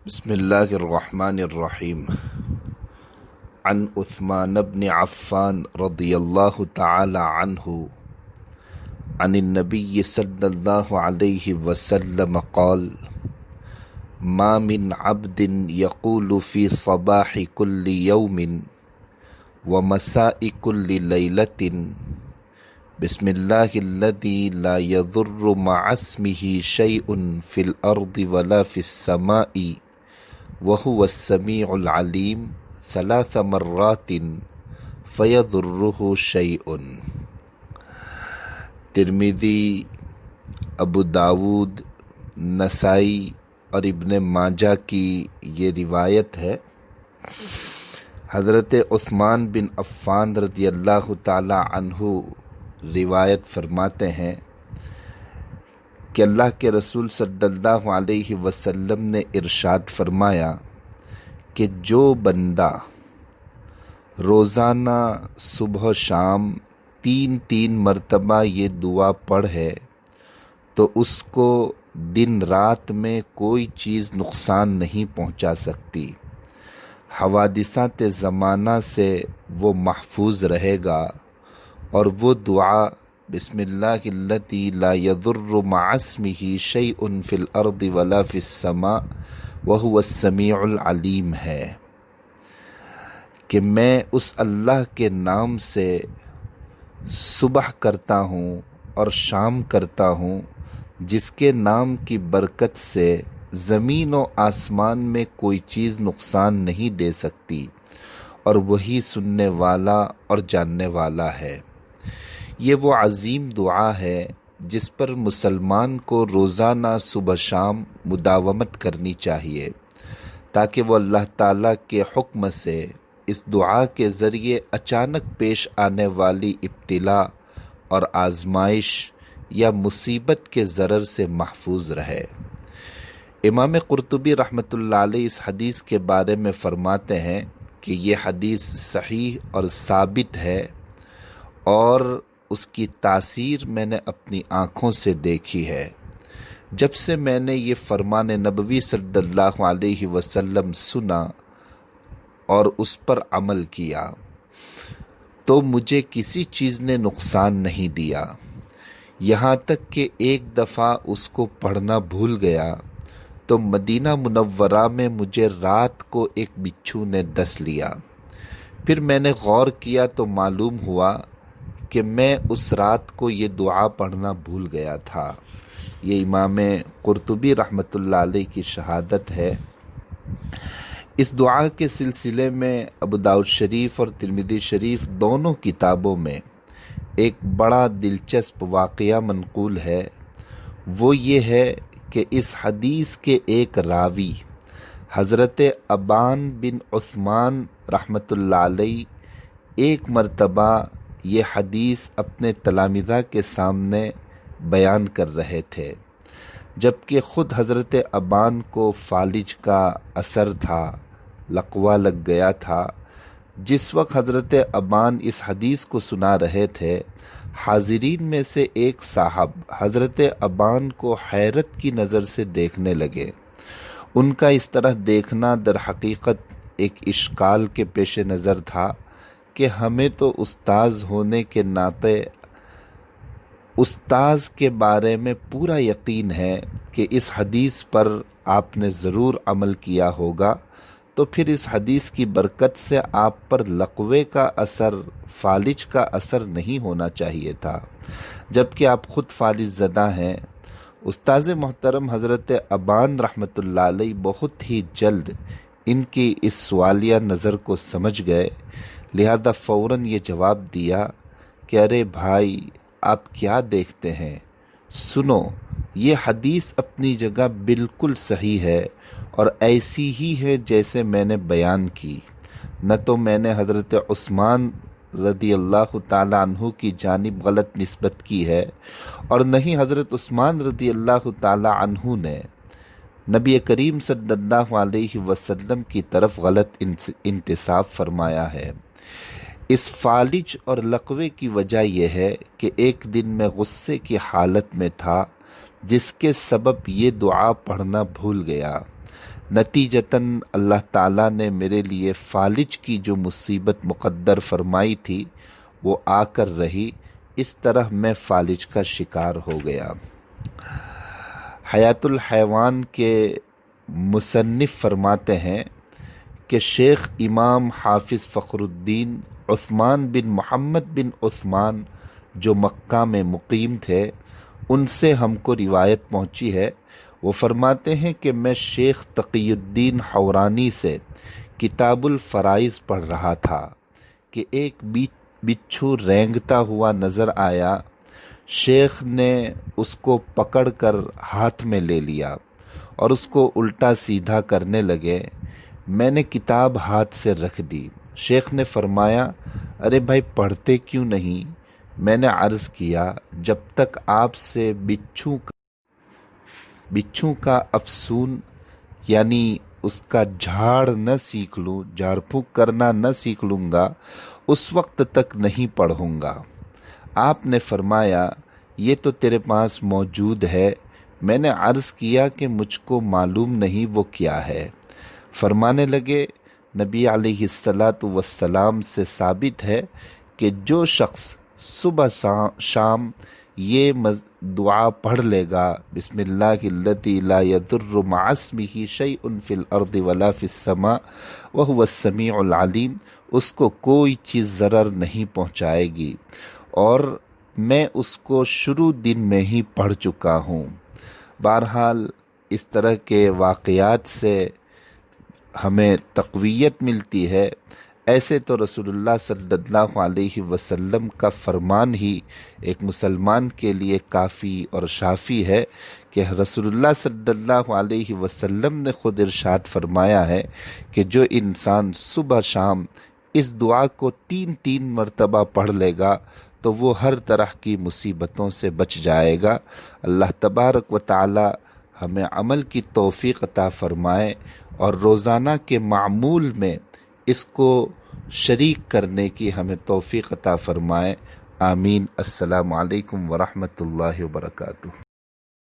بسم اللہ الرحمن الرحیم عن عثمان بن عفان رضی اللہ تعالی عنہ عن النبی صلی اللہ علیہ وسلم قال ما من عبد يقول في صباح كل يوم ومساء كل ليلة بسم الله الذي لا يضر مع اسمه شيء في الأرض ولا في السماء وهو السميع العليم 3 مرات فيضره شيء۔ ترمذی، ابو داود، نسائی اور ابن ماجہ کی یہ روایت ہے۔ حضرت عثمان بن عفان رضی اللہ تعالی عنہ روایت فرماتے ہیں کہ اللہ کے رسول صلی اللہ علیہ وسلم نے ارشاد فرمایا کہ جو بندہ روزانہ صبح و شام 3 مرتبہ یہ دعا پڑھے تو اس کو دن رات میں کوئی چیز نقصان نہیں پہنچا سکتی، حوادثات زمانہ سے وہ محفوظ رہے گا، اور وہ دعا بسم اللہ الذی لا یضر مع اسمہ شیء فی الارض ولا فی السماء وہو السمیع العلیم ہے کہ میں اس اللہ کے نام سے صبح کرتا ہوں اور شام کرتا ہوں جس کے نام کی برکت سے زمین و آسمان میں کوئی چیز نقصان نہیں دے سکتی، اور وہی سننے والا اور جاننے والا ہے۔ یہ وہ عظیم دعا ہے جس پر مسلمان کو روزانہ صبح شام مداومت کرنی چاہیے، تاکہ وہ اللہ تعالیٰ کے حکم سے اس دعا کے ذریعے اچانک پیش آنے والی ابتلا اور آزمائش یا مصیبت کے ضرر سے محفوظ رہے۔ امام قرطبی رحمۃ اللہ علیہ اس حدیث کے بارے میں فرماتے ہیں کہ یہ حدیث صحیح اور ثابت ہے، اور اس کی تاثیر میں نے اپنی آنکھوں سے دیکھی ہے۔ جب سے میں نے یہ فرمان نبوی صلی اللہ علیہ وسلم سنا اور اس پر عمل کیا تو مجھے کسی چیز نے نقصان نہیں دیا، یہاں تک کہ ایک دفعہ اس کو پڑھنا بھول گیا تو مدینہ منورہ میں مجھے رات کو ایک بچھو نے ڈس لیا۔ پھر میں نے غور کیا تو معلوم ہوا کہ میں اس رات کو یہ دعا پڑھنا بھول گیا تھا۔ یہ امام قرطبی رحمۃ اللہ علیہ کی شہادت ہے۔ اس دعا کے سلسلے میں ابو داؤد شریف اور ترمذی شریف دونوں کتابوں میں ایک بڑا دلچسپ واقعہ منقول ہے۔ وہ یہ ہے کہ اس حدیث کے ایک راوی حضرت ابان بن عثمان رحمۃ اللہ علیہ ایک مرتبہ یہ حدیث اپنے تلامذہ کے سامنے بیان کر رہے تھے، جبکہ خود حضرت ابان کو فالج کا اثر تھا، لقوہ لگ گیا تھا۔ جس وقت حضرت ابان اس حدیث کو سنا رہے تھے، حاضرین میں سے ایک صاحب حضرت ابان کو حیرت کی نظر سے دیکھنے لگے۔ ان کا اس طرح دیکھنا در حقیقت ایک اشکال کے پیش نظر تھا کہ ہمیں تو استاذ ہونے کے ناطے استاذ کے بارے میں پورا یقین ہے کہ اس حدیث پر آپ نے ضرور عمل کیا ہوگا، تو پھر اس حدیث کی برکت سے آپ پر لقوے کا اثر، فالج کا اثر نہیں ہونا چاہیے تھا، جبکہ آپ خود فالج زدہ ہیں۔ استاذ محترم حضرت ابان رحمۃ اللہ علیہ بہت ہی جلد ان کی اس سوالیہ نظر کو سمجھ گئے، لہذا فوراً یہ جواب دیا کہ ارے بھائی، آپ کیا دیکھتے ہیں، سنو، یہ حدیث اپنی جگہ بالکل صحیح ہے اور ایسی ہی ہے جیسے میں نے بیان کی۔ نہ تو میں نے حضرت عثمان رضی اللہ تعالی عنہ کی جانب غلط نسبت کی ہے، اور نہ ہی حضرت عثمان رضی اللہ تعالی عنہ نے نبی کریم صلی اللہ علیہ وسلم کی طرف غلط انتساب فرمایا ہے۔ اس فالج اور لقوے کی وجہ یہ ہے کہ ایک دن میں غصے کی حالت میں تھا، جس کے سبب یہ دعا پڑھنا بھول گیا۔ نتیجتاً اللہ تعالیٰ نے میرے لیے فالج کی جو مصیبت مقدر فرمائی تھی وہ آ کر رہی، اس طرح میں فالج کا شکار ہو گیا۔ حیات الحیوان کے مصنف فرماتے ہیں کہ شیخ امام حافظ فخر الدین عثمان بن محمد بن عثمان جو مکہ میں مقیم تھے، ان سے ہم کو روایت پہنچی ہے، وہ فرماتے ہیں کہ میں شیخ تقی الدین حورانی سے کتاب الفرائض پڑھ رہا تھا کہ ایک بچھو رینگتا ہوا نظر آیا۔ شیخ نے اس کو پکڑ کر ہاتھ میں لے لیا اور اس کو الٹا سیدھا کرنے لگے۔ میں نے کتاب ہاتھ سے رکھ دی۔ شیخ نے فرمایا، ارے بھائی پڑھتے کیوں نہیں؟ میں نے عرض کیا، جب تک آپ سے بچھو کا افسون یعنی اس کا جھاڑ نہ سیکھ لوں، جھاڑ پھونک کرنا نہ سیکھ لوں گا، اس وقت تک نہیں پڑھوں گا۔ آپ نے فرمایا، یہ تو تیرے پاس موجود ہے۔ میں نے عرض کیا کہ مجھ کو معلوم نہیں وہ کیا ہے۔ فرمانے لگے، نبی علیہ السلام سے ثابت ہے کہ جو شخص صبح شام یہ دعا پڑھ لے گا، بسم اللہ الذی لا یضر مع اسمہ شیء فی الارض ولا فی السماء وہو السمیع العلیم، اس کو کوئی چیز ضرر نہیں پہنچائے گی، اور میں اس کو شروع دن میں ہی پڑھ چکا ہوں۔ بہرحال اس طرح کے واقعات سے ہمیں تقویت ملتی ہے۔ ایسے تو رسول اللہ صلی اللہ علیہ وسلم کا فرمان ہی ایک مسلمان کے لیے کافی اور شافی ہے کہ رسول اللہ صلی اللہ علیہ وسلم نے خود ارشاد فرمایا ہے کہ جو انسان صبح شام اس دعا کو 3 مرتبہ پڑھ لے گا تو وہ ہر طرح کی مصیبتوں سے بچ جائے گا۔ اللہ تبارک و تعالی ہمیں عمل کی توفیق عطا فرمائے اور روزانہ کے معمول میں اس کو شریک کرنے کی ہمیں توفیق عطا فرمائے۔ آمین۔ السلام علیکم ورحمۃ اللہ وبرکاتہ۔